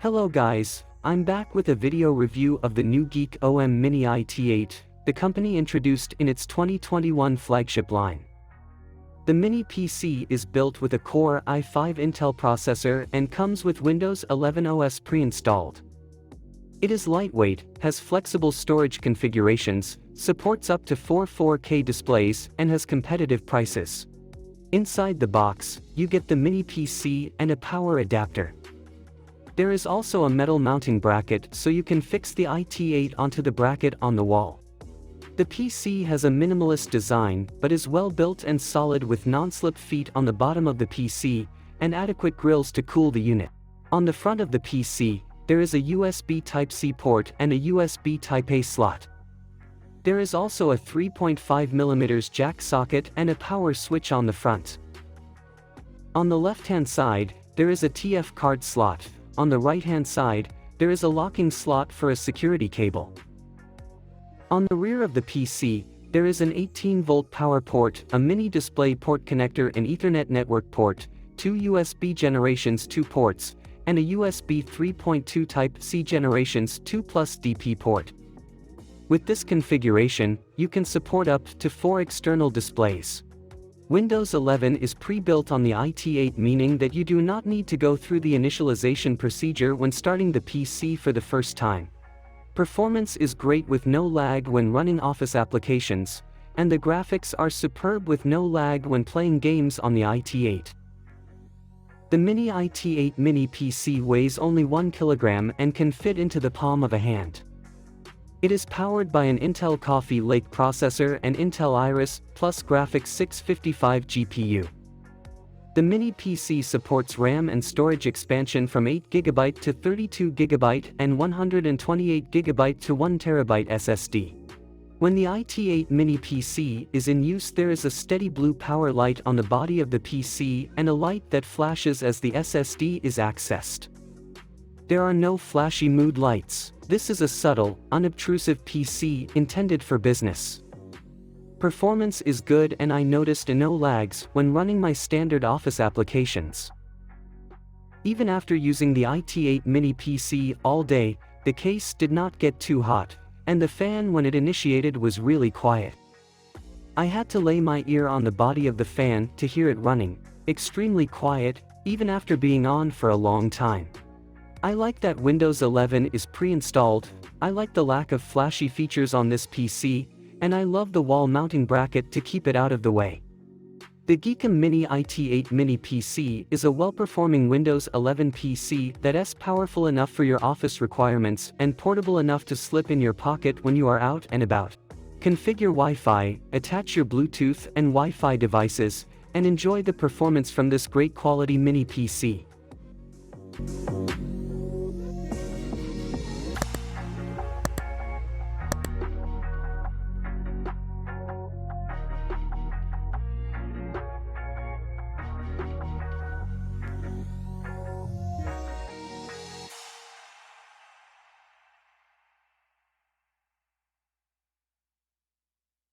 Hello guys, I'm back with a video review of the new GEEKOM Mini IT8, the company introduced in its 2021 flagship line. The Mini PC is built with a Core i5 Intel processor and comes with Windows 11 OS pre-installed. It is lightweight, has flexible storage configurations, supports up to 4K displays, and has competitive prices. Inside the box, you get the Mini PC and a power adapter. There is also a metal mounting bracket so you can fix the IT8 onto the bracket on the wall. The PC has a minimalist design but is well built and solid with non-slip feet on the bottom of the PC and adequate grills to cool the unit. On the front of the PC, there is a USB Type-C port and a USB Type-A slot. There is also a 3.5mm jack socket and a power switch on the front. On the left-hand side, there is a TF card slot. On the right-hand side, there is a locking slot for a security cable. On the rear of the PC, there is an 18-volt power port, a mini display port connector and Ethernet network port, two USB generations 2 ports, and a USB 3.2 Type-C generations 2 plus DP port. With this configuration, you can support up to 4 external displays. Windows 11 is pre-built on the IT8, meaning that you do not need to go through the initialization procedure when starting the PC for the first time. Performance is great with no lag when running Office applications, and the graphics are superb with no lag when playing games on the IT8. The Mini IT8 Mini PC weighs only 1 kilogram and can fit into the palm of a hand. It is powered by an Intel Coffee Lake processor and Intel Iris Plus Graphics 655 GPU. The Mini PC supports RAM and storage expansion from 8GB to 32GB and 128GB to 1TB SSD. When the IT8 Mini PC is in use, there is a steady blue power light on the body of the PC and a light that flashes as the SSD is accessed. There are no flashy mood lights. This is a subtle, unobtrusive PC intended for business. Performance is good and I noticed no lags when running my standard Office applications. Even after using the IT8 Mini PC all day, the case did not get too hot, and the fan when it initiated was really quiet. I had to lay my ear on the body of the fan to hear it running, extremely quiet, even after being on for a long time. I like that Windows 11 is pre-installed, I like the lack of flashy features on this PC, and I love the wall mounting bracket to keep it out of the way. The GEEKOM Mini IT8 Mini PC is a well-performing Windows 11 PC that's powerful enough for your office requirements and portable enough to slip in your pocket when you are out and about. Configure Wi-Fi, attach your Bluetooth and Wi-Fi devices, and enjoy the performance from this great quality Mini PC.